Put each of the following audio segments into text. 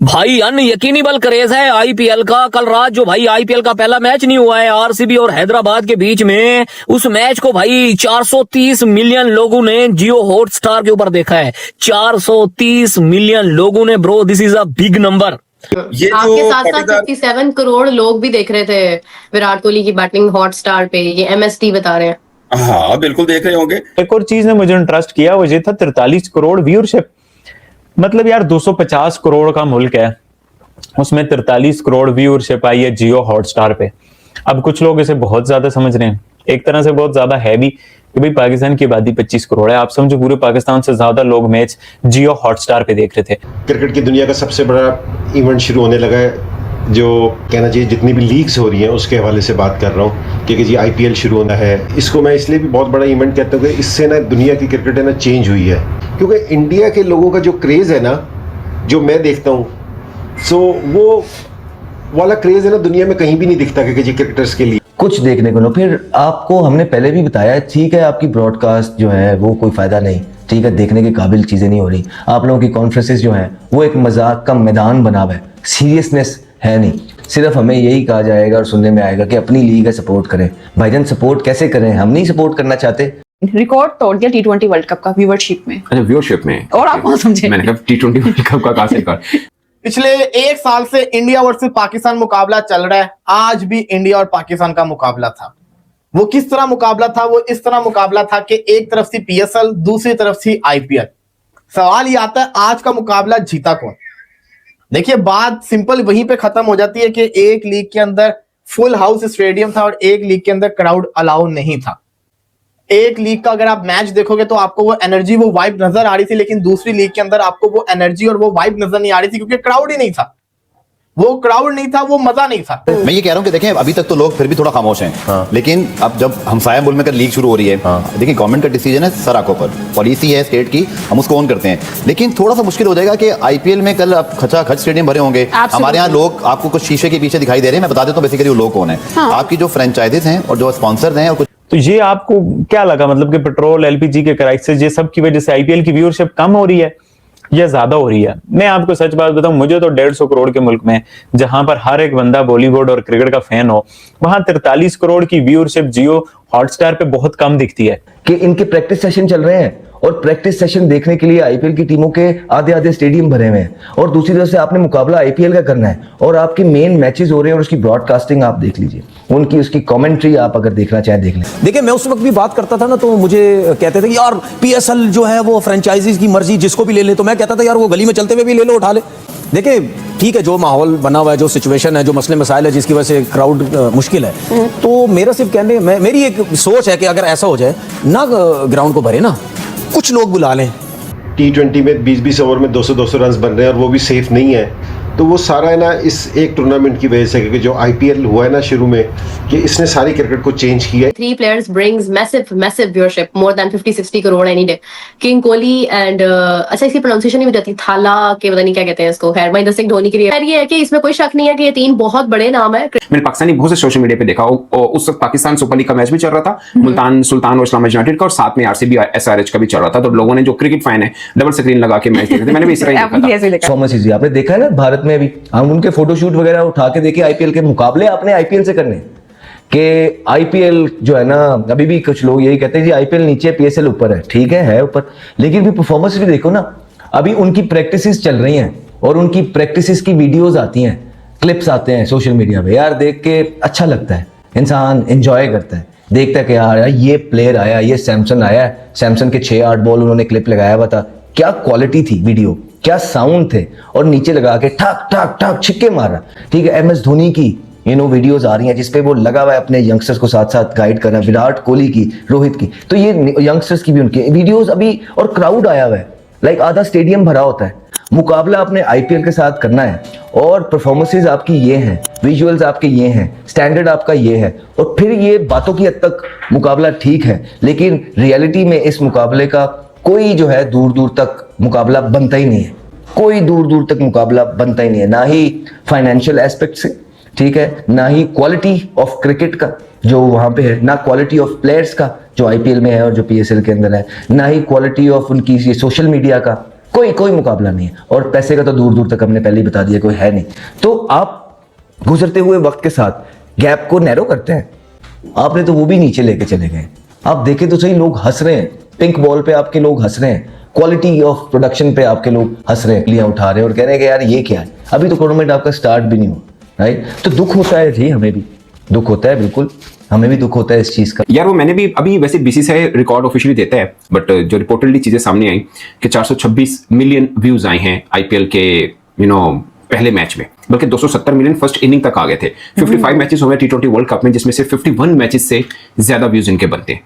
भाई अनयकीनेबल क्रेज है आईपीएल का। कल रात जो भाई आईपीएल का पहला मैच नहीं हुआ है आरसीबी और हैदराबाद के बीच में, उस मैच को भाई 430 मिलियन लोगों ने जियो हॉटस्टार के ऊपर देखा है। 430 मिलियन लोगों ने, bro this is a big number. ये आपके साथ साथ 57 करोड़ लोग भी देख रहे थे विराट कोहली की बैटिंग हॉटस्टार पे, ये एमएसटी बता रहे हैं। हाँ बिल्कुल देख रहे होंगे। एक और चीज ने मुझे इंटरेस्ट किया, वो ये था 43 करोड़ व्यूअरशिप। मतलब यार 250 करोड़ का मुल्क है, उसमें 43 करोड़ व्यूअरशिप आई है जियो हॉटस्टार पे। अब कुछ लोग इसे बहुत ज्यादा समझ रहे हैं, एक तरह से बहुत ज्यादा है भी कि भाई पाकिस्तान की आबादी 25 करोड़ है। आप समझो पूरे पाकिस्तान से ज्यादा लोग मैच जियो हॉटस्टार पे देख रहे थे। क्रिकेट की दुनिया का सबसे बड़ा इवेंट शुरू होने लगा है, जो कहना चाहिए जितनी भी लीग्स हो रही हैं उसके हवाले से बात कर रहा हूँ, क्योंकि जी आईपीएल शुरू होना है। इसको मैं इसलिए भी बहुत बड़ा इवेंट कहता हूँ कि इससे ना दुनिया की क्रिकेट है ना चेंज हुई है, क्योंकि इंडिया के लोगों का जो क्रेज़ है ना, जो मैं देखता हूँ, सो वो वाला क्रेज़ है ना दुनिया में कहीं भी नहीं दिखता कि जी क्रिकेटर्स के लिए कुछ देखने को ना। फिर आपको हमने पहले भी बताया, ठीक है आपकी ब्रॉडकास्ट जो है वो कोई फ़ायदा नहीं, ठीक है देखने के काबिल चीज़ें नहीं हो रही। आप लोगों की कॉन्फ्रेंसेस जो हैं वो एक मजाक का मैदान बना हुआ है, सीरियसनेस है नहीं। सिर्फ हमें यही कहा जाएगा और सुनने में आएगा कि अपनी लीग है सपोर्ट करें। भाईजान सपोर्ट कैसे करें, हम नहीं सपोर्ट करना चाहते। रिकॉर्ड तोड़ दिया टी20 वर्ल्ड कप का व्यूअरशिप में। अच्छा व्यूअरशिप में, और आप कौन समझे? मैंने कहा टी20 वर्ल्ड कप का कहां से रिकॉर्ड। पिछले एक साल से इंडिया वर्सेस पाकिस्तान मुकाबला चल रहा है। आज भी इंडिया और पाकिस्तान का मुकाबला था। वो किस तरह मुकाबला था? वो इस तरह मुकाबला था कि एक तरफ थी पीएसएल, दूसरी तरफ थी आईपीएल। सवाल ये आता है आज का मुकाबला जीता कौन? देखिए बात सिंपल वहीं पे खत्म हो जाती है कि एक लीग के अंदर फुल हाउस स्टेडियम था और एक लीग के अंदर क्राउड अलाउ नहीं था। एक लीग का अगर आप मैच देखोगे तो आपको वो एनर्जी, वो वाइब नजर आ रही थी, लेकिन दूसरी लीग के अंदर आपको वो एनर्जी और वो वाइब नजर नहीं आ रही थी, क्योंकि क्राउड ही नहीं था। वो क्राउड नहीं था, वो मजा नहीं था। मैं ये कह रहा हूँ कि देखें अभी तक तो लोग फिर भी थोड़ा खामोश हैं। हाँ। लेकिन अब जब हमसाया मुल्क में लीग शुरू हो रही है, हाँ। देखिए गवर्नमेंट का डिसीजन है सर आंखों पर, पॉलिसी है स्टेट की, हम उसको ऑन करते हैं। लेकिन थोड़ा सा मुश्किल हो जाएगा कि आईपीएल में कल आप खचा खच स्टेडियम भरे होंगे। हमारे यहाँ लोग आपको कुछ शीशे के पीछे दिखाई दे रहे हैं। मैं बता देता हूँ बेसिकली वो लोग कौन है। आपकी जो फ्रेंचाइजीज हैं और जो स्पॉन्सर्स हैं और कुछ। तो ये आपको क्या लगा, मतलब कि पेट्रोल एलपीजी के क्राइसिस ये सब की वजह से आईपीएल की व्यूअरशिप कम हो रही है या ज्यादा हो रही है? मैं आपको सच बात बताऊं, मुझे तो 150 करोड़ के मुल्क में जहां पर हर एक बंदा बॉलीवुड और क्रिकेट का फैन हो, वहां 43 करोड़ की व्यूअरशिप जियो हॉटस्टार पे बहुत कम दिखती है। कि इनके प्रैक्टिस सेशन चल रहे हैं और प्रैक्टिस सेशन देखने के लिए आईपीएल की टीमों के आधे आधे स्टेडियम भरे हुए हैं, और दूसरी तरफ से आपने मुकाबला आईपीएल का करना है और आपके मेन मैचेस हो रहे हैं और उसकी ब्रॉडकास्टिंग आप देख लीजिए, उनकी उसकी कमेंट्री आप अगर देखना चाहें देख लें। देखिए मैं उस वक्त भी बात करता था ना, तो मुझे कहते थे कि यार पीएसएल जो है वो फ्रेंचाइजीज की मर्जी जिसको भी ले ले, तो मैं कहता था यार वो गली में चलते हुए भी ले लो, उठा ले। देखिए ठीक है, जो माहौल बना हुआ है, जो सिचुएशन है, जो मसले मसाइल है जिसकी वजह से क्राउड मुश्किल है, तो मेरा सिर्फ कहने मेरी एक सोच है कि अगर ऐसा हो जाए ना, ग्राउंड को भरे ना, कुछ लोग बुला लें। T20 में 20-20 ओवर में 200-200 रन बन रहे हैं और वो भी सेफ नहीं है। तो वो सारा है ना इस एक टूर्नामेंट की वजह से, क्योंकि जो आईपीएल हुआ है ना शुरू में, कि इसने सारी क्रिकेट को चेंज किया है। 3 players brings massive viewership, more than 50-60 crore any day. King Kohli and अच्छा इसकी प्रोनाउंसिएशन नहीं हो जाती, थाला के पता नहीं क्या कहते हैं इसको। खैर महेंद्र सिंह धोनी के लिए खैर ये है कि इसमें कोई शक नहीं है कि ये 3 बहुत बड़े नाम है। मैंने पाकिस्तानी बहुत से सोशल मीडिया पे देखा, उस वक्त पाकिस्तान सुपर लीग का मैच भी चल रहा था, मुल्तान सुल्तान और इस्लामाबाद यूनाइटेड का, और साथ में आरसीबी एसआरएच का भी चल रहा था। तो लोगों ने जो क्रिकेट फैन है डबल स्क्रीन लगा के मैच देखे थे। मैंने भी इस तरह देखा। आपने देखा है ना भारत में अभी हम उनके फोटोशूट वगैरह उठा के देखे, आईपीएल के मुकाबले आपने आईपीएल से करने कि आईपीएल जो है ना, अभी भी कुछ लोग यही कहते हैं जी आईपीएल नीचे पीएसएल ऊपर है। ठीक है ऊपर, लेकिन भी परफॉर्मेंस भी देखो ना। अभी उनकी प्रैक्टिसेस चल रही हैं और उनकी प्रैक्टिसेस की वीडियोस आती हैं, क्लिप्स आते हैं सोशल मीडिया पे, यार देख के अच्छा लगता है, इंसान एंजॉय करता है, देखता है कि यार ये प्लेयर आया, ये सैमसन आया, सैमसन के 6-8 बॉल उन्होंने क्लिप लगाया हुआ था, क्या क्वालिटी थी वीडियो, क्या साउंड थे, और नीचे लगा के ठक ठक ठक छिक्के मार रहा। ठीक है एमएस धोनी की वीडियोस आ रही हैं जिसपे वो लगा हुआ है अपने यंगस्टर्स को साथ साथ गाइड कर रहा है, विराट कोहली की, रोहित की, तो ये यंगस्टर्स की भी उनकी वीडियोस अभी, और क्राउड आया हुआ है, लाइक आधा स्टेडियम भरा होता है। मुकाबला आपने आईपीएल के साथ करना है और परफॉर्मेंसेज आपकी ये हैं, विजुअल्स आपके ये हैं, स्टैंडर्ड आपका ये है, और फिर ये बातों की हद तक मुकाबला ठीक है, लेकिन रियलिटी में इस मुकाबले का कोई जो है दूर दूर तक मुकाबला बनता ही नहीं है। कोई दूर दूर तक मुकाबला बनता ही नहीं है, ना ही फाइनेंशियल एस्पेक्ट से, ठीक है, ना ही क्वालिटी ऑफ क्रिकेट का जो वहां पे है, ना क्वालिटी ऑफ प्लेयर्स का जो आईपीएल में है और जो पीएसएल के अंदर है, ना ही क्वालिटी ऑफ उनकी सोशल मीडिया का, कोई कोई मुकाबला नहीं है, और पैसे का तो दूर दूर तक हमने पहले ही बता दिया कोई है नहीं। तो आप गुजरते हुए वक्त के साथ गैप को नैरो करते हैं, आपने तो वो भी नीचे लेके चले गए। आप देखें तो सही, लोग हंस रहे हैं, पिंक बॉल पे आपके लोग हंस रहे हैं, क्वालिटी ऑफ प्रोडक्शन पे आपके लोग हंस रहे हैं, लिया उठा रहे हैं और कह रहे हैं कि यार ये क्या है, अभी तो टूर्नामेंट आपका स्टार्ट भी नहीं हुआ, राइट। तो दुख होता है जी, हमें भी दुख होता है, बिल्कुल हमें भी दुख होता है इस चीज का। यार वो मैंने भी अभी वैसे बीसीसीआई रिकॉर्ड ऑफिशियली देता है, बट जो रिपोर्टेडली चीजें सामने आई कि 426 मिलियन व्यूज आए हैं आईपीएल के पहले मैच में, बल्कि 270 मिलियन फर्स्ट इनिंग तक आ गए थे। 55 मैचेस हुए T20 वर्ल्ड कप में, जिसमें से 51 मैचेस से ज्यादा व्यूज इनके बनते हैं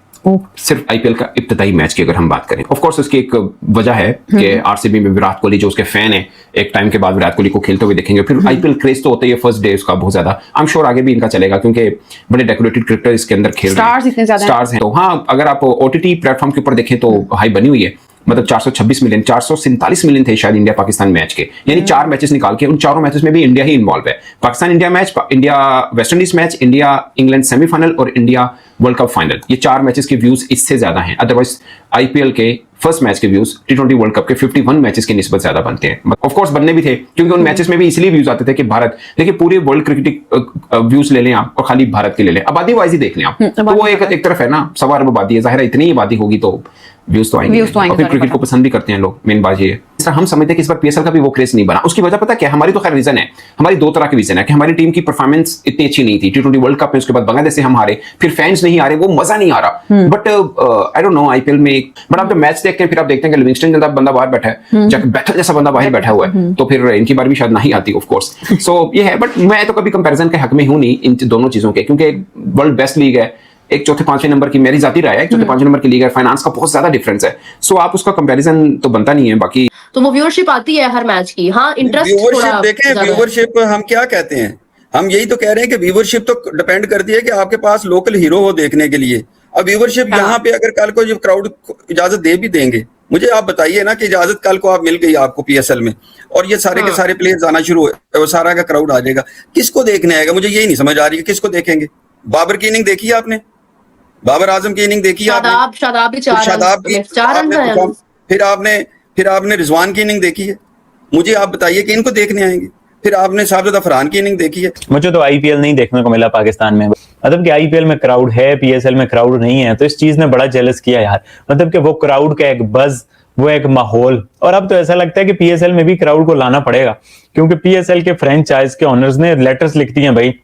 सिर्फ आईपीएल का इब्तिदाई मैच की अगर हम बात करें। ऑफ कोर्स उसकी एक वजह है कि आरसीबी में विराट कोहली जो उसके फैन है, एक टाइम के बाद विराट कोहली को खेलते हुए देखेंगे, फिर आईपीएल क्रेज तो होता ही है फर्स्ट डे उसका बहुत ज्यादा। आई एम श्योर आगे भी इनका चलेगा क्योंकि बड़े डेकोरेटेड क्रिकेटर इसके अंदर खेल रहे हैं, स्टार्स इतने ज्यादा स्टार्स हैं। तो हाँ, अगर आप ओटीटी प्लेटफॉर्म के ऊपर देखें तो हाई बनी हुई है, मतलब 426 मिलियन, 447 मिलियन थे शायद इंडिया पाकिस्तान मैच के, यानी 4 मैचेस निकाल के उन चारों मैचेस में भी इंडिया ही इन्वॉल्व है। Pakistan India match, India West Indies match, India England semifinal और इंडिया वर्ल्ड कप फाइनल, ये 4 मैचेस के व्यूज इससे ज्यादा हैं। अदरवाइज आईपीएल के फर्स्ट मैच के व्यूज T20 वर्ल्ड कप के 51 मैचेस की निस्बत ज्यादा बनते हैं। ऑफ कोर्स बनने भी थे क्योंकि उन मैचेस में भी इसलिए व्यूज आते थे कि भारत, देखिए पूरे वर्ल्ड क्रिकेट व्यूज ले लें आप और खाली भारत के ले लें, आबादी वाइज ही देख लें आप, तो वो एक तरफ है ना, 1.25 अरब आबादी है, जाहिर है इतनी आबादी होगी तो व्यूज तो आएंगे, और फिर क्रिकेट को पसंद भी करते हैं लोग, मेन बात ये है। इस तरह हम समझते हैं कि इस बार पीएसएल का भी वो क्रेज नहीं बना। उसकी वजह पता क्या, हमारी तो खैर रीजन है, हमारी 2 तरह के रीजन है कि हमारी टीम की परफॉर्मेंस इतनी अच्छी नहीं थी T20 वर्ल्ड कप में, उसके बाद बांग्लादेश से हम हारे, फिर फैंस नहीं आ रहे, वो मजा नहीं आ रहा। But I don't know IPL में, बट आप जब मैच देखते हैं फिर आप देखते हैं कि लिविंगस्टन जैसा बंदा बाहर बैठा है, जैक बैटल जैसा बंदा बाहर बैठा हुआ है, तो फिर इनकी बार भी शायद नहीं आती ऑफ कोर्स। सो ये है, बट मैं तो कभी कंपैरिजन के हक में हूं नहीं इन दोनों चीजों के, क्योंकि वर्ल्ड बेस्ट लीग है, एक चौथे पांचवें नंबर की मेरी जाती राय है, एक चौथे पांचवें नंबर की लीग है, फाइनेंस का बहुत ज्यादा डिफरेंस है, सो आप उसका कंपैरिजन तो बनता नहीं है। बाकी तो वो व्यूअरशिप आती है हर मैच की। हाँ, इंटरेस्ट व्यूअरशिप देखें, व्यूअरशिप हम क्या कहते हैं, हम यही तो कह रहे हैं कि व्यूअरशिप तो डिपेंड करती है कि आपके पास लोकल हीरो हो देखने के लिए। अब व्यूअरशिप यहाँ पे अगर कल को जब क्राउड इजाजत दे भी देंगे, मुझे आप बताइए ना कि इजाजत कल को आप मिल गई आपको पीएसएल में और ये सारे के सारे प्लेयर्स आना शुरू हुए, सारा का क्राउड आ जाएगा, किसको देखने आएगा? मुझे यही नहीं समझ आ रही है किसको देखेंगे। बाबर की इनिंग देखी आपने, बाबर आजम की इनिंग देखी आपने, शादाब भी शादाब की, फिर आपने रिजवान की इनिंग देखी है, मुझे आप बताइए कि इनको देखने आएंगे। फिर आपने साबित फरहान की इनिंग देखी है। मुझे तो आईपीएल नहीं देखने को मिला पाकिस्तान में, मतलब कि आईपीएल में क्राउड है, पीएसएल में क्राउड नहीं है, तो इस चीज ने बड़ा जेलस किया यार। मतलब कि वो क्राउड का एक बज, वो एक माहौल, और अब तो ऐसा लगता है कि पीएसएल में भी क्राउड को लाना पड़ेगा, क्योंकि पीएसएल के फ्रेंचाइज के ओनर्स ने लेटर्स लिख दिए भाई।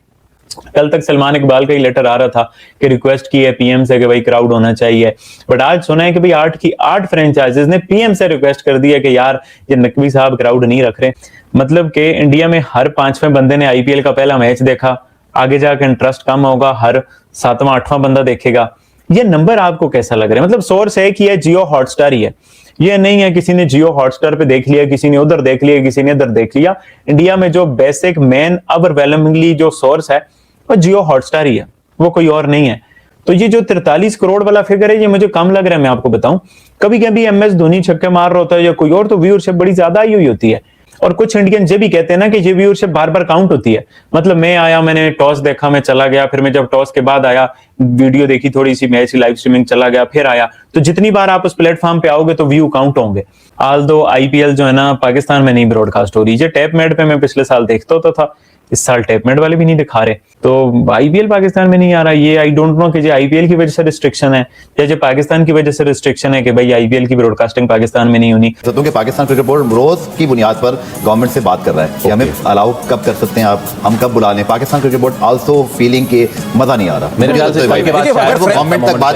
कल तक सलमान इकबाल का ही लेटर आ रहा था कि रिक्वेस्ट की है पीएम से कि भाई क्राउड होना चाहिए, बट आज सुना है कि भाई 8 फ्रेंचाइजेस ने पीएम से रिक्वेस्ट कर दिया कि यार ये नकवी साहब क्राउड नहीं रख रहे। मतलब कि इंडिया में हर 5वें बंदे ने आईपीएल का पहला मैच देखा, आगे जाकर इंटरेस्ट कम होगा, हर 7वां 8वां बंदा देखेगा। ये नंबर आपको कैसा लग रहा है? मतलब सोर्स है कि जियो हॉटस्टार ही है, ये नहीं है किसी ने जियो हॉटस्टार पे देख लिया, किसी ने उधर देख लिया, किसी ने इधर देख लिया। इंडिया में जो बेसिक मेन ओवरवेलमिंगली जो सोर्स है वो जियो हॉटस्टार ही है, वो कोई और नहीं है। तो ये जो 43 करोड़ वाला फिगर है ये मुझे कम लग रहा है। मैं आपको बताऊं, कभी कभी एमएस धोनी छक्के मार रहा होता है या कोई और, तो व्यूअरशिप बड़ी ज्यादा आई हुई होती है। और कुछ इंडियन ये भी कहते हैं ना कि ये व्यूअरशिप बार बार काउंट होती है। मतलब मैं आया, मैंने टॉस देखा, मैं चला गया, फिर मैं जब टॉस के बाद आया वीडियो देखी थोड़ी सी, मैच की लाइव स्ट्रीमिंग चला गया, फिर आया, तो जितनी बार आप उस प्लेटफॉर्म पे आओगे तो व्यू काउंट होंगे। आल्दो आईपीएल जो है ना पाकिस्तान में नहीं ब्रॉडकास्ट हो रही, ये टैप मेड पे मैं पिछले साल देखता होता था, इस साल टैपमेट वाले भी नहीं दिखा रहे, तो आईपीएल पाकिस्तान में नहीं आ रहा। ये आई डोंट नो कि ये आईपीएल की वजह से रिस्ट्रिक्शन है या जो पाकिस्तान की वजह से रिस्ट्रिक्शन है कि भाई आईपीएल की ब्रॉडकास्टिंग पाकिस्तान में नहीं होनी। तो कि पाकिस्तान क्रिकेट बोर्ड रोज की बुनियाद पर गवर्नमेंट से बात कर रहा है कि हमें अलाउ कब कर सकते हैं आप, हम कब बुला लें। Pakistan cricket board also feeling के मजा नहीं आ रहा मेरे ख्याल से। गवर्नमेंट तक बात,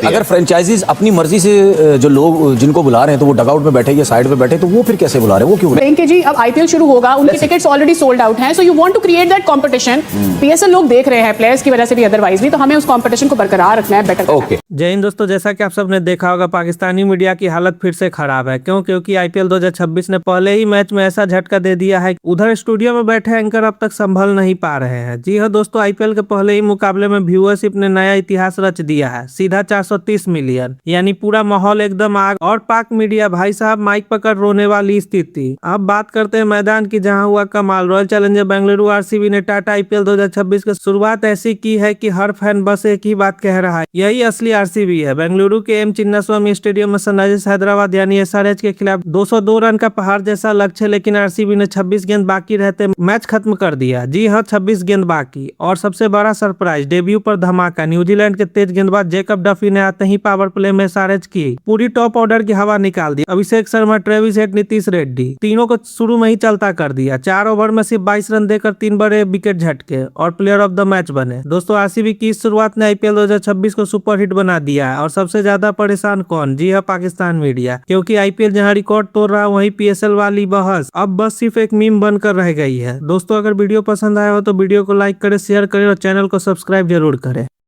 अगर फ्रेंचाइजीज अपनी मर्जी से जो लोग जिनको बुला रहे हैं तो वो डगआउट में बैठे या साइड पे बैठे, तो वो फिर कैसे बुला रहे हैं? वो क्यों? प्रियंका जी, अब आईपीएल शुरू होगा, उनके टिकट्स ऑलरेडी सोल्ड आउट हैं, so you want to create that competition. PSL लोग देख रहे हैं प्लेयर्स की वजह से भी, अदरवाइज भी, तो हमें उस कंपटीशन को बरकरार रखना है, बेटर। ओके, जय हिंद दोस्तों, जैसा कि आप सबने देखा होगा पाकिस्तानी मीडिया की हालत फिर से खराब है। क्यों? क्योंकि आईपीएल 2026 ने पहले ही मैच में ऐसा झटका दे दिया है, उधर स्टूडियो में बैठे एंकर अब तक संभल नहीं पा रहे हैं। जी हाँ दोस्तों, आईपीएल के पहले ही मुकाबले में व्यूअरशिप ने नया इतिहास रच दिया है, सीधा 430 मिलियन, यानी पूरा माहौल एकदम आग। और पाक मीडिया भाई साहब माइक पकड़ रोने वाली स्थिति। अब बात करते हैं मैदान की, जहाँ हुआ कमाल। रॉयल चैलेंजर बेंगलुरु आरसीबी ने टाटा आईपीएल 2026 की शुरुआत ऐसी की है कि हर फैन बस एक ही बात कह रहा है, यही असली आरसीबी है। बेंगलुरु के एम चिन्नास्वामी स्टेडियम में सनराइजर्स हैदराबाद यानी एसआरएच के खिलाफ 202 रन का पहाड़ जैसा लक्ष्य, लेकिन आरसीबी ने 26 गेंद बाकी रहते मैच खत्म कर दिया। जी हाँ, 26 गेंद बाकी। और सबसे बड़ा सरप्राइज, डेब्यू पर धमाका। न्यूजीलैंड के तेज गेंदबाज जेकब डफी ने आते ही पावर प्ले में एसआरएच की पूरी टॉप ऑर्डर की हवा निकाल दी। अभिषेक शर्मा, ट्रेविस हेड, नीतीश रेड्डी तीनों को शुरू में ही चलता कर दिया। 4 ओवर में सिर्फ 22 रन देकर 3 बड़े विकेट झटके और प्लेयर ऑफ द मैच बने। दोस्तों, आरसीबी की इस शुरुआत ने आईपीएल 2026 को सुपरहिट बना दिया है। और सबसे ज्यादा परेशान कौन? जी हाँ, पाकिस्तान मीडिया। क्योंकि आईपीएल जहां रिकॉर्ड तोड़ रहा वहीं पीएसएल वाली बहस अब बस सिर्फ एक मीम बनकर रह गई है। दोस्तों, अगर वीडियो पसंद आया हो तो वीडियो को लाइक करें, शेयर करें और चैनल को सब्सक्राइब जरूर करें।